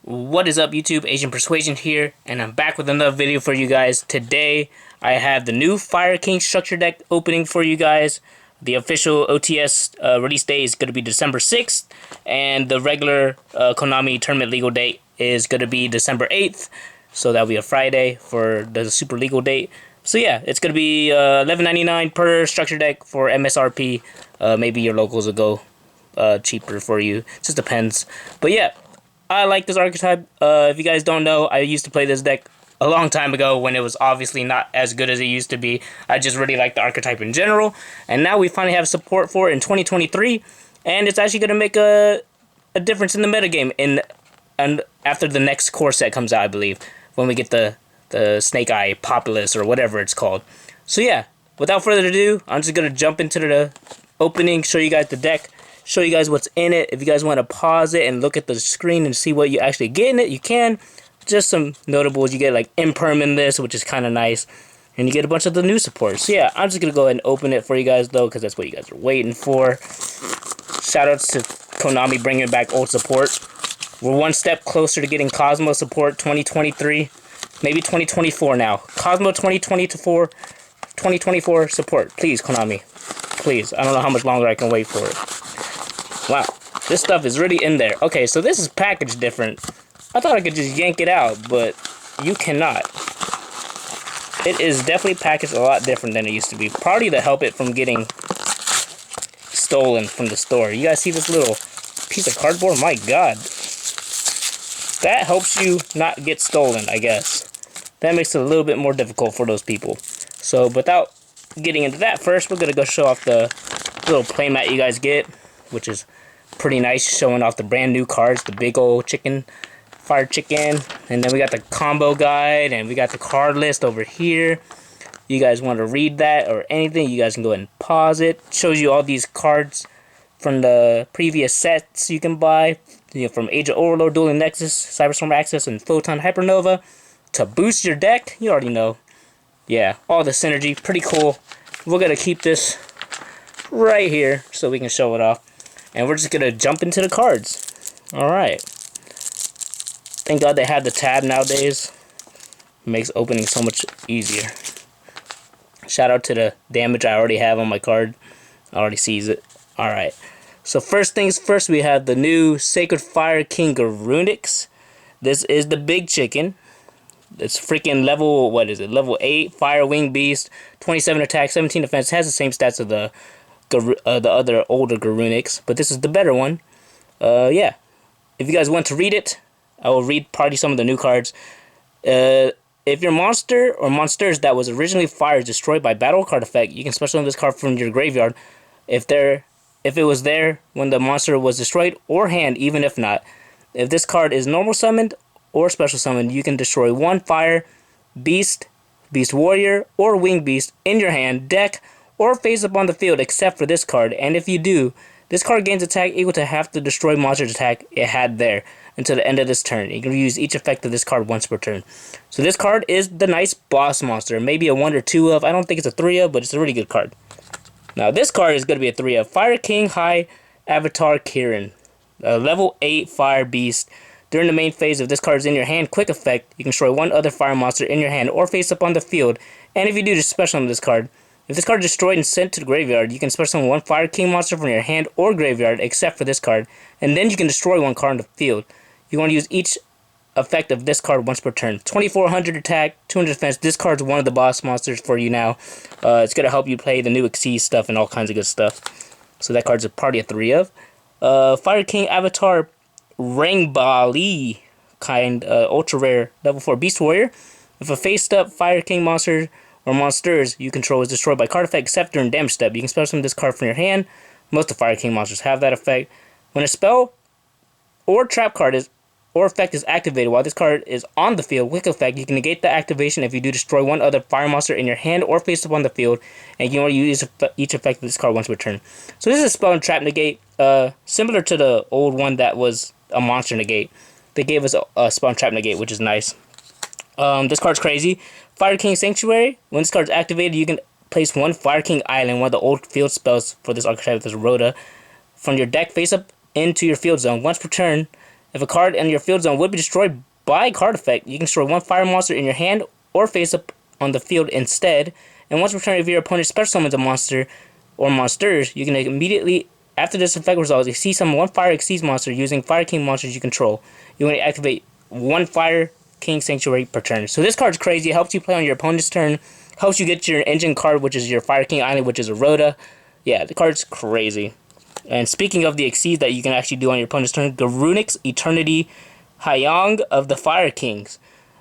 What is up, YouTube? Asian Persuasion here, and I'm back with another video for you guys. Today, I have the new Fire King structure deck opening for you guys. The official OTS release date is going to be December 6th, and the regular Konami tournament legal date is going to be December 8th. So that'll be a Friday for the super legal date. So yeah, it's going to be $11.99 per structure deck for MSRP. Maybe your locals will go cheaper for you. It just depends. But yeah, I like this archetype. If you guys don't know, I used to play this deck a long time ago when it was obviously not as good as it used to be. I just really like the archetype in general. And now we finally have support for it in 2023. And it's actually going to make a difference in the metagame and after the next core set comes out, I believe. When we get the Snake Eye Populace or whatever it's called. So yeah, without further ado, I'm just going to jump into the opening, show you guys the deck, show you guys what's in it. If you guys want to pause it and look at the screen and see what you actually get in it, you can. Just some notables. You get like Imperm in this, which is kind of nice. And you get a bunch of the new supports. So yeah, I'm just going to go ahead and open it for you guys though, because that's what you guys are waiting for. Shoutouts to Konami bringing back old support. We're one step closer to getting Cosmo support 2023. Maybe 2024 now. Cosmo 2024 support. Please, Konami. Please. I don't know how much longer I can wait for it. Wow. This stuff is really in there. Okay, so this is packaged different. I thought I could just yank it out, but you cannot. It is definitely packaged a lot different than it used to be. Probably to help it from getting stolen from the store. You guys see this little piece of cardboard? My God. That helps you not get stolen, I guess. That makes it a little bit more difficult for those people. So, without getting into that first, we're going to go show off the little playmat you guys get, which is pretty nice, showing off the brand new cards, the big old chicken, fire chicken. And then we got the combo guide, and we got the card list over here. You guys want to read that or anything, you guys can go ahead and pause it. Shows you all these cards from the previous sets you can buy. You know, from Age of Overlord, Dueling Nexus, Cyberstorm Access, and Photon Hypernova. To boost your deck, you already know. Yeah, all the synergy, pretty cool. We're going to keep this right here so we can show it off. And we're just going to jump into the cards. Alright. Thank God they have the tab nowadays. It makes opening so much easier. Shout out to the damage I already have on my card. I already sees it. Alright. So first things first, we have the new Sacred Fire King Garunix. This is the big chicken. It's freaking level, what is it? Level 8 Fire Wing Beast, 27 attack, 17 defense. Has the same stats of the other older Garunix, but this is the better one. Yeah. If you guys want to read it, I will read probably some of the new cards. If your monster or monsters that was originally fire is destroyed by battle card effect, you can special summon this card from your graveyard. If it was there when the monster was destroyed, or hand, even if not. If this card is normal summoned or special summoned, you can destroy one fire, beast, beast warrior, or wing beast in your hand, deck, or face up on the field except for this card. And if you do, this card gains attack equal to half the destroyed monster's attack it had there until the end of this turn. You can use each effect of this card once per turn. So this card is the nice boss monster. Maybe a 1 or 2 of. I don't think it's a 3 of, but it's a really good card. Now, this card is going to be a 3 of Fire King High Avatar Kirin. Level 8 Fire Beast. During the main phase, if this card is in your hand, quick effect, you can destroy one other fire monster in your hand or face up on the field. And if you do, just special summon this card. If this card is destroyed and sent to the graveyard, you can special summon one Fire King monster from your hand or graveyard, except for this card. And then you can destroy one card on the field. You want to use each effect of this card once per turn. 2400 attack, 200 defense. This card's one of the boss monsters for you now. It's going to help you play the new Xyz stuff and all kinds of good stuff. So that card's a party of 3 of. Fire King Avatar Rangbali, kind ultra rare level 4 Beast Warrior. If a face up Fire King monster or monsters you control is destroyed by card effect except during damage step, you can special summon this card from your hand. Most of Fire King monsters have that effect. When a spell or trap card is or effect is activated while this card is on the field, quick effect, you can negate the activation if you do destroy one other fire monster in your hand or face up on the field, and you can only use each effect of this card once per turn. So this is a spell and trap negate, similar to the old one that was a monster negate. They gave us a spell and trap negate, which is nice. This card's crazy. Fire King Sanctuary. When this card is activated, you can place one Fire King Island, one of the old field spells for this archetype, this Rhoda, from your deck face up into your field zone once per turn. If a card in your field zone would be destroyed by card effect, you can destroy one fire monster in your hand or face up on the field instead. And once per turn, if your opponent special summons a monster or monsters, you can immediately, after this effect resolves, exceed summon one Fire Exceeds monster using Fire King monsters you control. You want to activate one Fire King Sanctuary per turn. So this card's crazy. It helps you play on your opponent's turn. Helps you get your engine card, which is your Fire King Island, which is a Rhoda. Yeah, the card's crazy. And speaking of the exceeds that you can actually do on your opponent's turn, Garunix Eternity Hyang of the Fire Kings.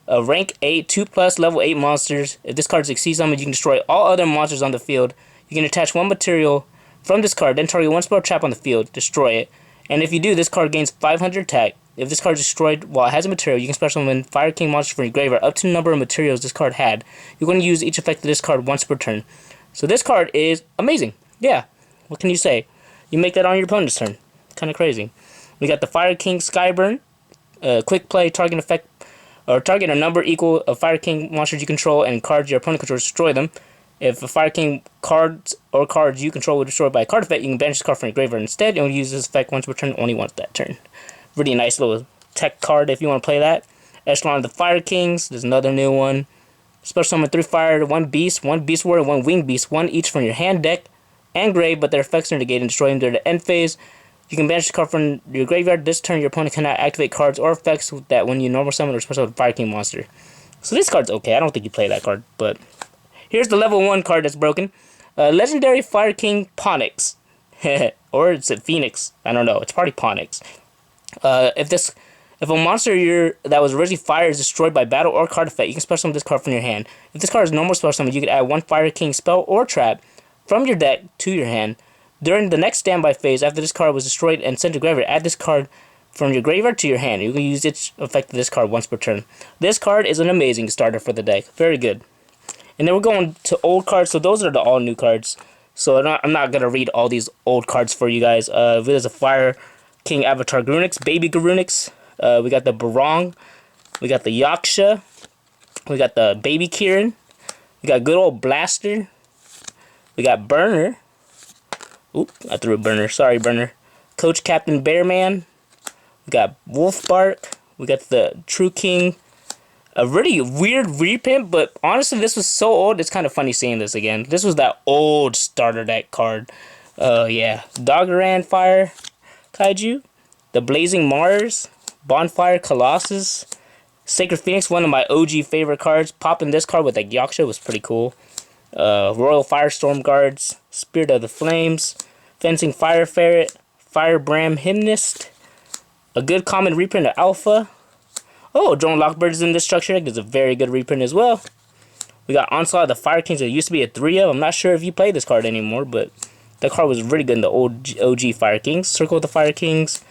Rank 8, 2+ level 8 monsters. If this card exceeds summon, you can destroy all other monsters on the field. You can attach one material from this card, then target one spell trap on the field, destroy it. And if you do, this card gains 500 attack. If this card is destroyed while it has a material, you can special summon Fire King monsters from your graveyard up to the number of materials this card had. You're going to use each effect of this card once per turn. So this card is amazing. Yeah, what can you say? You make that on your opponent's turn. Kind of crazy. We got the Fire King Skyburn. Quick play, target effect, or target a number equal of Fire King monsters you control and cards your opponent controls, destroy them. If a Fire King cards or cards you control were destroyed by a card effect, you can banish this card from your graveyard instead, and use this effect once per turn, only once that turn. Really nice little tech card if you want to play that. Echelon of the Fire Kings, there's another new one. Special summon 3 fire, 1 beast warrior, 1 winged beast, 1 each from your hand, deck, and grave, but their effects are negated and destroy them during the end phase. You can banish the card from your graveyard. This turn, your opponent cannot activate cards or effects that when you normal summon or special summon a Fire King monster. So this card's okay. I don't think you play that card, but here's the level 1 card that's broken. Legendary Fire King Ponix. Or it's a Phoenix. I don't know. It's probably Ponix. If a monster that was originally fire is destroyed by battle or card effect, you can special summon this card from your hand. If this card is normal special summon, you can add one Fire King spell or trap from your deck to your hand. During the next standby phase, after this card was destroyed and sent to graveyard, add this card from your graveyard to your hand. You can use its effect of this card once per turn. This card is an amazing starter for the deck. Very good. And then we're going to old cards. So those are the all new cards. So I'm not going to read all these old cards for you guys. There's a Fire King Avatar Garunix, Baby Garunix. We got the Barong. We got the Yaksha. We got the Baby Kieran. We got good old Blaster. We got Burner. Oop, I threw a Burner. Sorry, Burner. Coach Captain Bearman. We got Wolfbark. We got the True King. A really weird reprint, but honestly, this was so old, it's kind of funny seeing this again. This was that old starter deck card. Yeah. Doggeran Fire Kaiju. The Blazing Mars. Bonfire Colossus. Sacred Phoenix, one of my OG favorite cards. Popping this card with a Yaksha was pretty cool. Royal Firestorm Guards, Spirit of the Flames, Fencing Fire Ferret, Firebram Hymnist, a good common reprint of Alpha. Oh, Drone Lockbird is in this structure deck. There's a very good reprint as well. We got Onslaught of the Fire Kings. There used to be a 3 of. I'm not sure if you play this card anymore, but that card was really good in the old OG Fire Kings. Circle of the Fire Kings.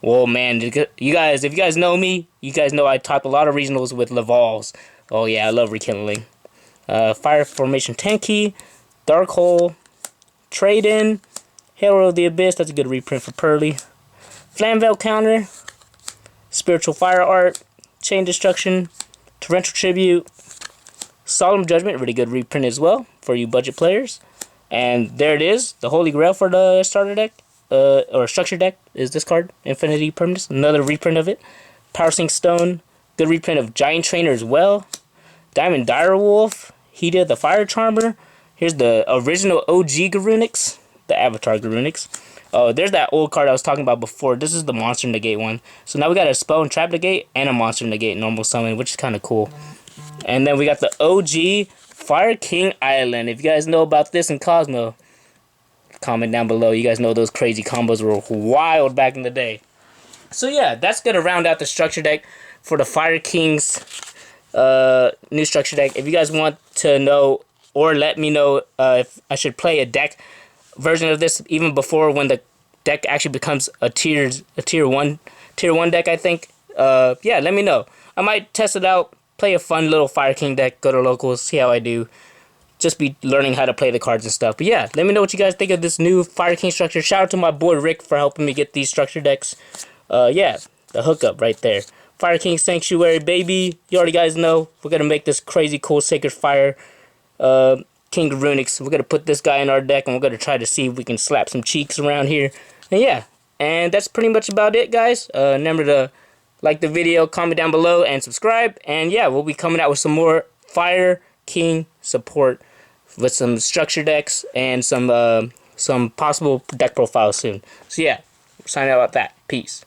Whoa, man, you guys, if you guys know me, you guys know I topped a lot of regionals with Lavals. Oh yeah, I love rekindling. Fire Formation Tenki, Dark Hole, Trade-In, Hero of the Abyss, that's a good reprint for Pearly. Flamveil Counter, Spiritual Fire Art, Chain Destruction, Torrential Tribute, Solemn Judgment, really good reprint as well for you budget players. And there it is, the Holy Grail for the starter deck, or structure deck, is this card, Infinity Permanence, another reprint of it. Power Sync Stone, good reprint of Giant Trainer as well. Diamond Direwolf, Hida the Fire Charmer. Here's the original OG Garunix, the Avatar Garunix. Oh, there's that old card I was talking about before. This is the Monster Negate one. So now we got a Spell and Trap Negate and a Monster Negate normal summon, which is kind of cool. And then we got the OG Fire King Island. If you guys know about this in Cosmo, comment down below. You guys know those crazy combos were wild back in the day. So yeah, that's going to round out the structure deck for the Fire Kings new structure deck. If you guys want to know or let me know if I should play a deck version of this even before when the deck actually becomes a tier 1 deck, I think. Yeah, let me know. I might test it out, play a fun little Fire King deck, go to locals, see how I do. Just be learning how to play the cards and stuff. But yeah, let me know what you guys think of this new Fire King structure. Shout out to my boy Rick for helping me get these structure decks. Yeah, the hookup right there. Fire King Sanctuary, baby. You already guys know. We're going to make this crazy cool Sacred Fire King Garunix. We're going to put this guy in our deck, and we're going to try to see if we can slap some cheeks around here. And yeah, And that's pretty much about it, guys. Remember to like the video, comment down below, and subscribe. And yeah, we'll be coming out with some more Fire King support with some structure decks and some possible deck profiles soon. So yeah, signing out about that. Peace.